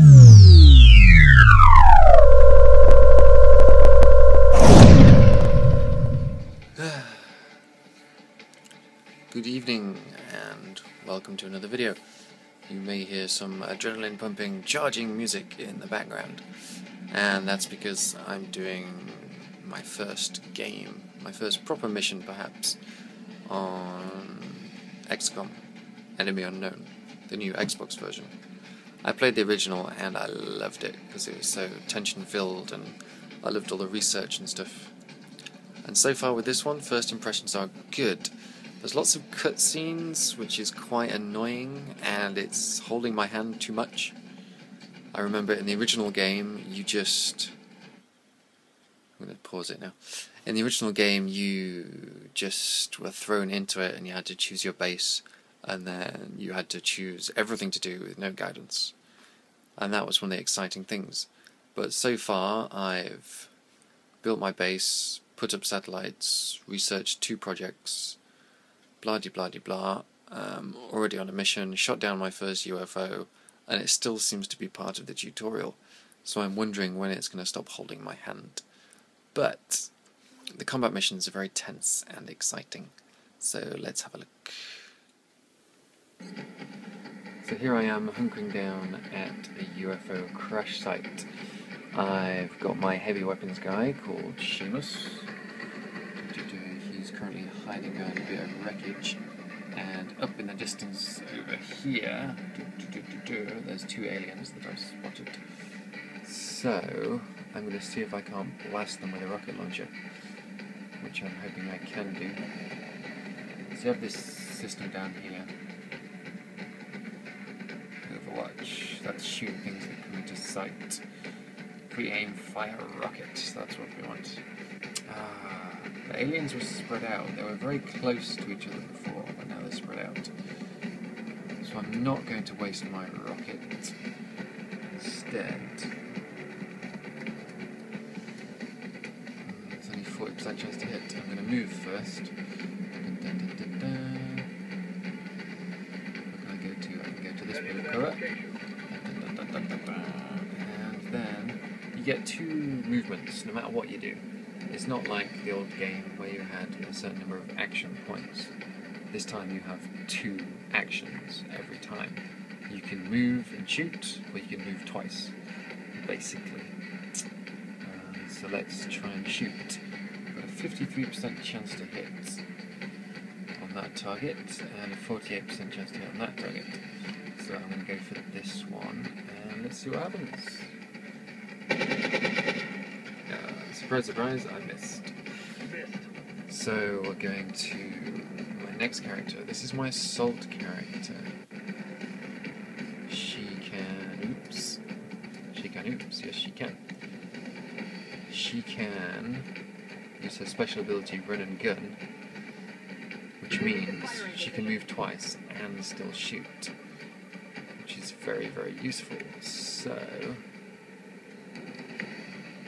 Good evening and welcome to another video. You may hear some adrenaline pumping, charging music in the background, and that's because I'm doing my first game, my first proper mission perhaps, on XCOM, Enemy Unknown, the new Xbox version. I played the original and I loved it because it was so tension filled and I loved all the research and stuff. And so far with this one, first impressions are good. There's lots of cutscenes, which is quite annoying, and it's holding my hand too much. I remember in the original game, I'm going to pause it now. In the original game, you just were thrown into it and you had to choose your base, and then you had to choose everything to do with no guidance. And that was one of the exciting things. But so far, I've built my base, put up satellites, researched 2 projects, blah-de-blah-de-blah, already on a mission, shot down my first UFO, and it still seems to be part of the tutorial, so I'm wondering when it's going to stop holding my hand. But the combat missions are very tense and exciting, so let's have a look. So here I am, hunkering down at a UFO crash site. I've got my heavy weapons guy called Seamus. He's currently hiding behind a bit of wreckage, and up in the distance over here, there's 2 aliens that I've spotted. So I'm going to see if I can't blast them with a rocket launcher, which I'm hoping I can do. So you have this system down here, Overwatch, that's shooting things that come into sight. Pre-aim fire rocket, that's what we want. The aliens were spread out. They were very close to each other before, but now they're spread out. So I'm not going to waste my rocket. Instead, there's only 40% chance to hit. I'm going to move first. Where can I go to? I can go to this pillar. And then you get 2 movements no matter what you do. It's not like the old game where you had a certain number of action points. This time you have 2 actions every time. You can move and shoot, or you can move twice, basically. So let's try and shoot. I've got a 53% chance to hit on that target, and a 48% chance to hit on that target. So I'm going to go for this one, and let's see what happens. Surprise, surprise, I missed. So we're going to my next character. This is my assault character. She can, yes she can. She can use her special ability, run and gun, which means she can move twice and still shoot, which is very, very useful. So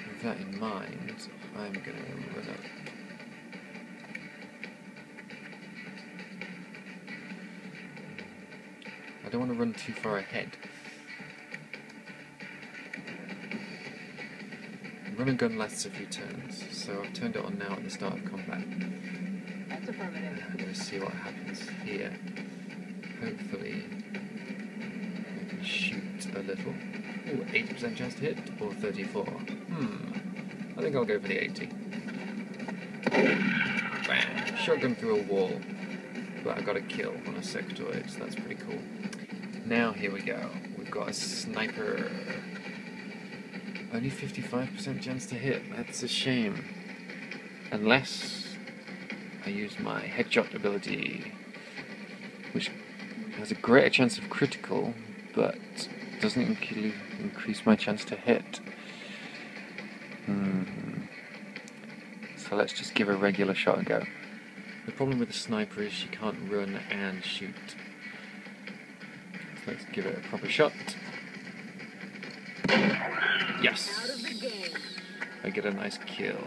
with that in mind, I'm going to run up. I don't want to run too far ahead. Run and gun lasts a few turns, so I've turned it on now at the start of combat. That's affirmative. I'm going to see what happens here. Hopefully I can shoot a little. Ooh, 80% chance to hit, or 34. I think I'll go for the 80. Bam! Shotgun through a wall. But I got a kill on a sectoid, so that's pretty cool. Now here we go. We've got a sniper. Only 55% chance to hit. That's a shame. Unless I use my headshot ability, which has a greater chance of critical, but doesn't increase my chance to hit. So let's just give a regular shot a go. The problem with the sniper is she can't run and shoot. So let's give it a proper shot. Yes! I get a nice kill.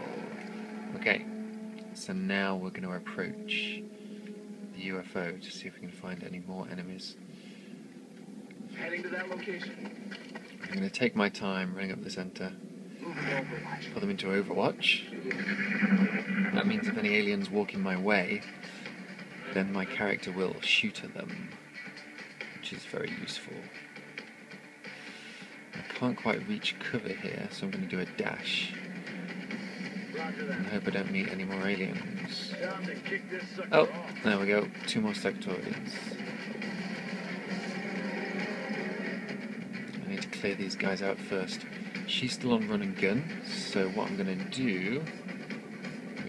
Okay, so now we're going to approach the UFO to see if we can find any more enemies. Heading to that location. I'm going to take my time, ring up the center, put them into Overwatch. That means if any aliens walk in my way, then my character will shoot at them, which is very useful. I can't quite reach cover here, so I'm going to do a dash. And hope I don't meet any more aliens. Oh, there we go. 2 more sectoids. I need to clear these guys out first. She's still on run and gun, so what I'm going to do,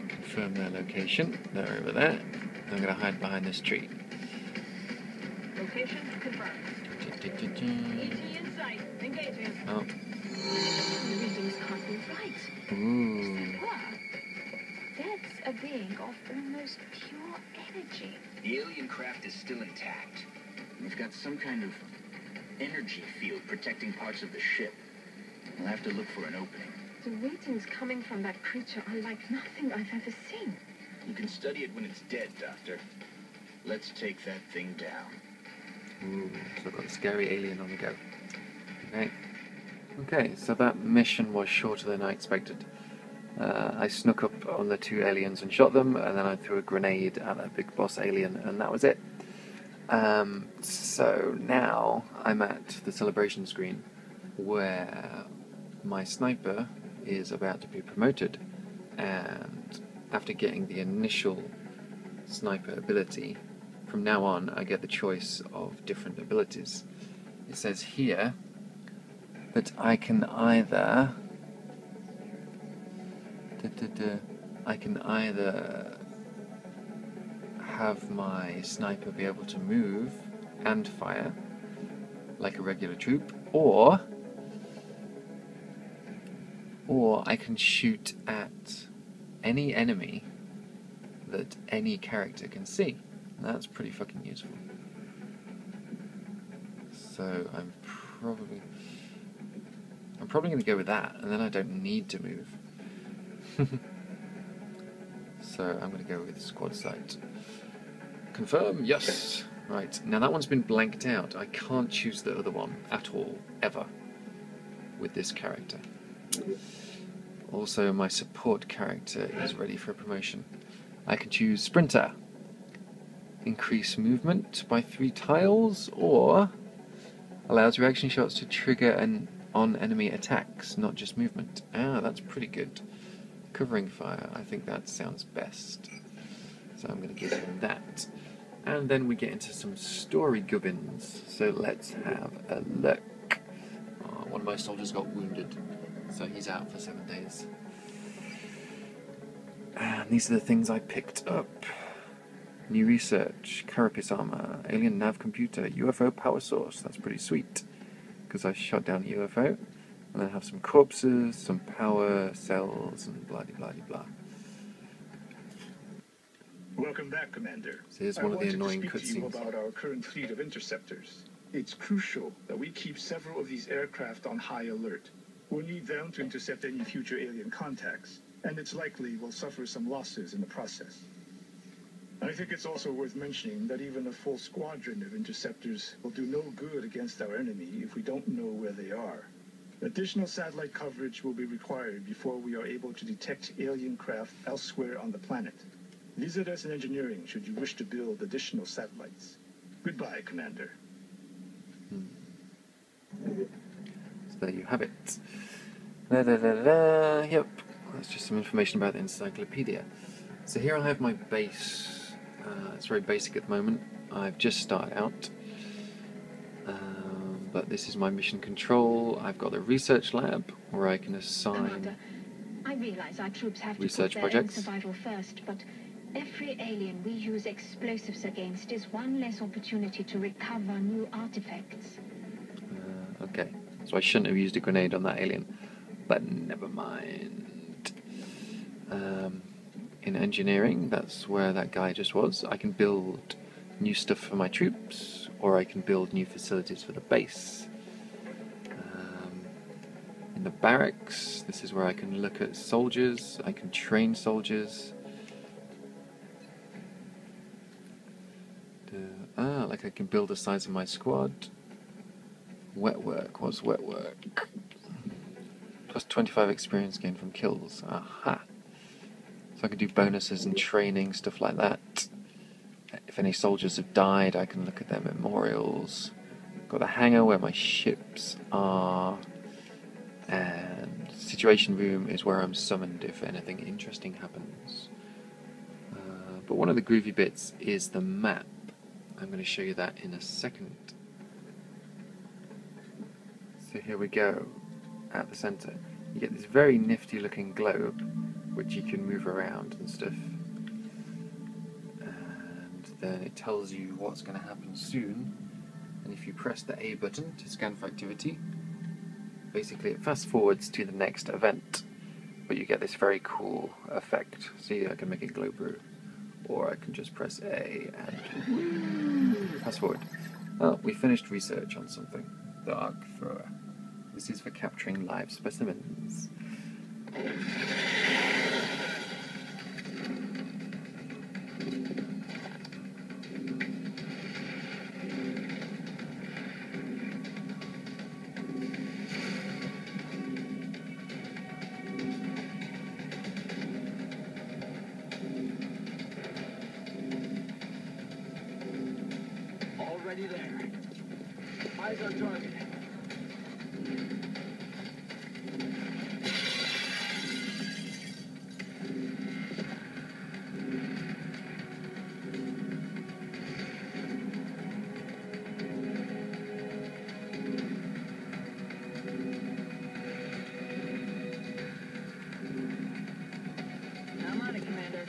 confirm their location. They're over there. I'm going to hide behind this tree. Location confirmed. ET in sight. Engaging. Oh. The readings can't be right. Ooh. That's a being of almost pure energy. The alien craft is still intact. We've got some kind of energy field protecting parts of the ship. We'll have to look for an opening. The readings coming from that creature are like nothing I've ever seen. You can study it when it's dead, Doctor. Let's take that thing down. Ooh, so I've got a scary alien on the go. Okay, so that mission was shorter than I expected. I snuck up on the 2 aliens and shot them, and then I threw a grenade at a big boss alien, and that was it. So now I'm at the celebration screen, where my sniper is about to be promoted, and after getting the initial sniper ability, from now on I get the choice of different abilities. It says here that I can either have my sniper be able to move and fire like a regular troop, or I can shoot at any enemy that any character can see. That's pretty fucking useful. So I'm probably going to go with that, and then I don't need to move. So I'm going to go with squad sight. Confirm, yes. Right, now that one's been blanked out. I can't choose the other one at all, ever, with this character. Also, my support character is ready for a promotion. I can choose Sprinter. Increase movement by 3 tiles, or allows reaction shots to trigger on enemy attacks, not just movement. Ah, that's pretty good. Covering fire, I think that sounds best. So I'm going to give him that. And then we get into some story gubbins. So let's have a look. Oh, one of my soldiers got wounded, so he's out for 7 days. And these are the things I picked up. New research, carapace armor, alien nav computer, UFO power source. That's pretty sweet, because I shot down a UFO. And then have some corpses, some power cells, and blah-de-blah-de-blah. Welcome back, Commander. So here's one of the annoying cutscenes. I wanted to speak to you about our current fleet of interceptors. It's crucial that we keep several of these aircraft on high alert. We'll need them to intercept any future alien contacts, and it's likely we'll suffer some losses in the process. I think it's also worth mentioning that even a full squadron of interceptors will do no good against our enemy if we don't know where they are. Additional satellite coverage will be required before we are able to detect alien craft elsewhere on the planet. Visit us in engineering should you wish to build additional satellites. Goodbye, Commander. So there you have it. Yep, that's just some information about the encyclopedia. So here I have my base. It's very basic at the moment. I've just started out. But this is my mission control. I've got the research lab where I can assign Commander, I realize our troops have research to put their own projects. survival first, but every alien we use explosives against is one less opportunity to recover new artifacts. Okay, so I shouldn't have used a grenade on that alien, but never mind. In engineering, that's where that guy just was. I can build new stuff for my troops, or I can build new facilities for the base. In the barracks, this is where I can look at soldiers, I can train soldiers. Like I can build the size of my squad. Wet work. What's wet work? Plus 25 experience gained from kills. Aha! So I can do bonuses and training, stuff like that. If any soldiers have died, I can look at their memorials. Got the hangar where my ships are. And situation room is where I'm summoned if anything interesting happens. But one of the groovy bits is the map. I'm going to show you that in a second. So here we go. At the centre, you get this very nifty looking globe which you can move around and stuff, and then it tells you what's going to happen soon, and if you press the A button to scan for activity, basically it fast forwards to the next event, but you get this very cool effect. See, I can make it glow blue, or I can just press A and fast forward. Oh, we finished research on something. The arc thrower. This is for capturing live specimens. Already there. Eyes on target. I'm on it, Commander.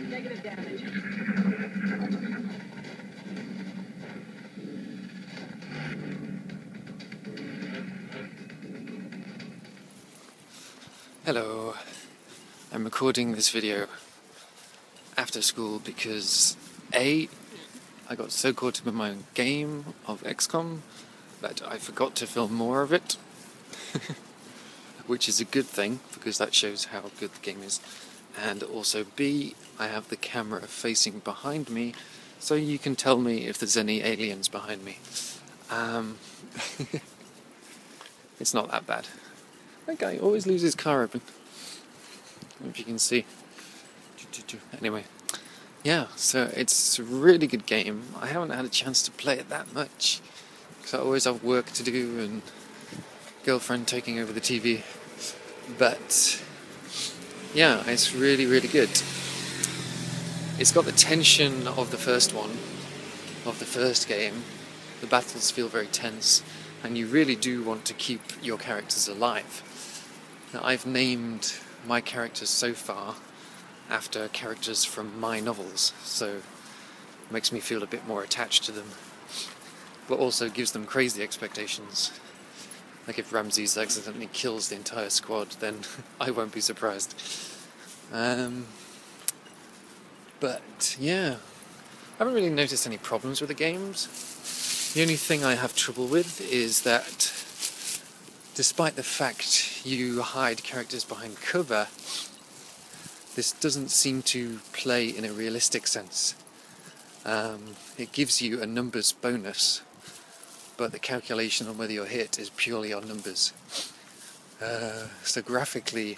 Negative damage. Hello. I'm recording this video after school because A, I got so caught up in my game of XCOM that I forgot to film more of it, which is a good thing because that shows how good the game is. And also B, I have the camera facing behind me so you can tell me if there's any aliens behind me. It's not that bad. That guy always leaves his car open. If you can see. Anyway, yeah, so it's a really good game. I haven't had a chance to play it that much because I always have work to do and girlfriend taking over the TV. But yeah, it's really, really good. It's got the tension of the first one, of the first game. The battles feel very tense, and you really do want to keep your characters alive. Now, I've named my characters so far after characters from my novels, so it makes me feel a bit more attached to them, but also gives them crazy expectations. Like if Ramses accidentally kills the entire squad, then I won't be surprised. But yeah, I haven't really noticed any problems with the games. The only thing I have trouble with is that despite the fact you hide characters behind cover, this doesn't seem to play in a realistic sense. It gives you a numbers bonus, but the calculation on whether you're hit is purely on numbers. So graphically,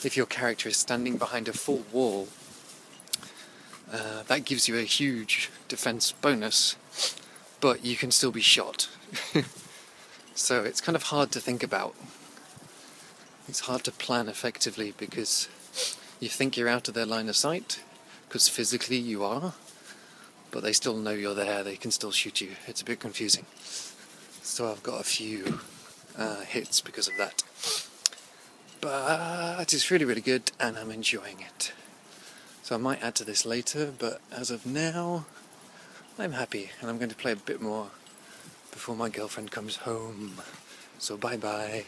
if your character is standing behind a full wall, that gives you a huge defense bonus, but you can still be shot. So it's kind of hard to think about. It's hard to plan effectively because you think you're out of their line of sight, because physically you are, but they still know you're there, they can still shoot you. It's a bit confusing. So I've got a few hits because of that. But it's really, really good, and I'm enjoying it. So I might add to this later, but as of now, I'm happy, and I'm going to play a bit more before my girlfriend comes home. So bye-bye.